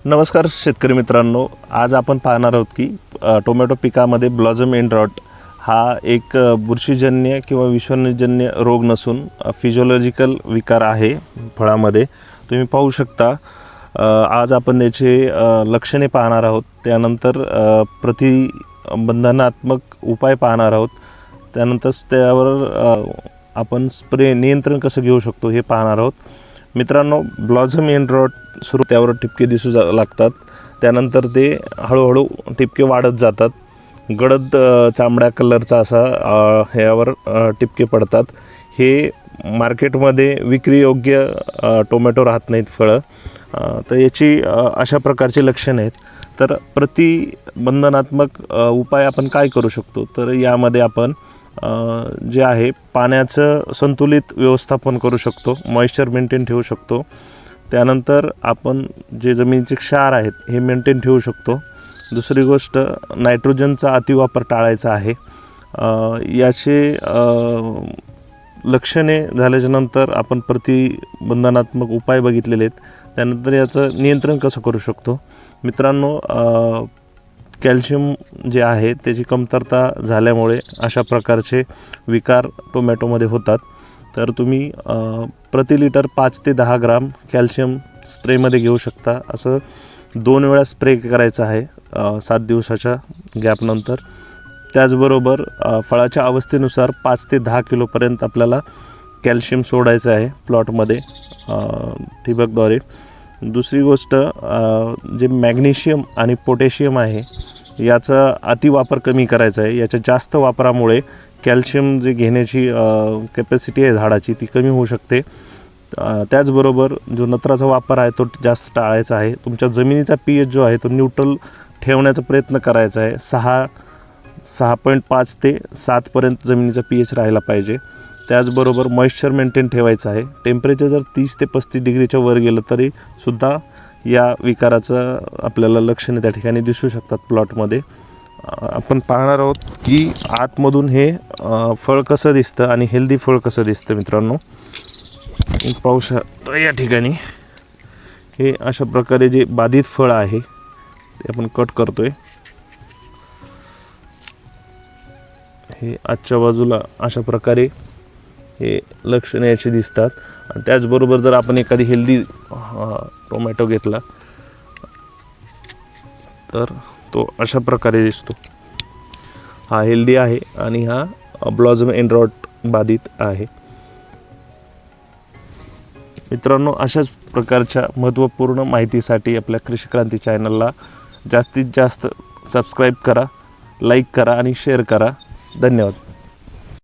नमस्कार शेतकरी मित्रांनो, आज आपण पाहणार आहोत की टोमॅटो पिकामध्ये ब्लॉसम एंड रॉट हा एक बुरशीजन्य किंवा विषाणूजन्य रोग नसून फिजिओलॉजिकल विकार आहे फळामध्ये। तुम्ही पाहू शकता आज आपण याचे लक्षणे पाहणार आहोत, त्यानंतर प्रतिबंधनात्मक उपाय पाहणार आहोत, त्यानंतर त्यावर आपण स्प्रे नियंत्रण कसं घेऊ शकतो हे पाहणार आहोत। मित्रांनो, ब्लॉसम एंड रॉट सुरू त्यावर टिपके दिसू लागतात, त्यानंतर ते हळूहळू टिपके वाढत जातात, गडद चांबड्या कलरचा असा ह्यावर टिपके पडतात। हे मार्केटमध्ये विक्रीयोग्य टोमॅटो राहत नाहीत फळं, तर याची अशा प्रकारचे लक्षणे आहेत। तर प्रतिबंधनात्मक उपाय आपण काय करू शकतो, तर यामध्ये आपण जे आहे पाण्याचं संतुलित व्यवस्थापन करू शकतो, मॉइश्चर मेंटेन ठेवू शकतो, त्यानंतर आपण जे जमिनीचे क्षार आहेत हे मेंटेन ठेवू शकतो। दुसरी गोष्ट, नायट्रोजनचा अतिवापर टाळायचा आहे। याचे लक्षणे झाल्याच्यानंतर आपण प्रतिबंधनात्मक उपाय बघितलेले आहेत, त्यानंतर याचं नियंत्रण कसं करू शकतो। मित्रांनो, कॅल्शियम जे आहे त्याची कमतरता झाल्यामुळे अशा प्रकारचे विकार टोमॅटोमध्ये होतात। तर तुम्ही प्रति लिटर 5 ते 10 ग्राम कॅल्शियम स्प्रेमध्ये घेऊ शकता। असं 2 वेळा स्प्रे करायचं आहे 7 दिवसाच्या गॅपनंतर। त्याचबरोबर फळाच्या अवस्थेनुसार 5 ते 10 किलोपर्यंत आपल्याला कॅल्शियम सोडायचं आहे प्लॉटमध्ये ठिबकद्वारे। दुसरी गोष्ट, जे मॅग्नेशियम आणि पोटॅशियम आहे याचा अतिवापर कमी करायचा आहे। याच्या जास्त वापरामुळे कॅल्शियम जे घेण्याची कॅपॅसिटी आहे झाडाची ती कमी होऊ शकते। त्याचबरोबर जो नत्राचा वापर आहे तो जास्त टाळायचा आहे। तुमच्या जमिनीचा pH जो आहे तो न्यूट्रल ठेवण्याचा प्रयत्न करायचा आहे। 6.5 ते 7 पर्यंत जमिनीचा pH राहायला पाहिजे। त्याचबरोबर मॉइश्चर मेंटेन ठेवायचं आहे। टेम्परेचर जर 30 ते 35 डिग्रीच्या वर गेलं तरी सुद्धा या विकाराचं आपल्याला लक्षणे त्या ठिकाणी दिसू शकतात प्लॉटमध्ये। आपण पाहणार आहोत की आतमधून हे फळ कसं दिसतं आणि हेल्दी फळ कसं दिसतं। मित्रांनो, पाहू शकता या ठिकाणी हे अशा प्रकारे जे बाधित फळ आहे ते आपण कट करतोय। हे आजच्या बाजूला अशा प्रकारे हे लक्षणे याची दिसतात। आणि त्याचबरोबर जर आपण एखादी हेल्दी टोमॅटो घेतला तर तो अशा प्रकारे दिसतो। हा हेल्दी आहे आणि हा ब्लॉसम एंड रॉट बाधित आहे। मित्रांनो, अशाच प्रकारच्या महत्त्वपूर्ण माहितीसाठी आपल्या कृषी क्रांती चॅनलला जास्तीत जास्त सबस्क्राईब करा, लाईक करा आणि शेअर करा। धन्यवाद।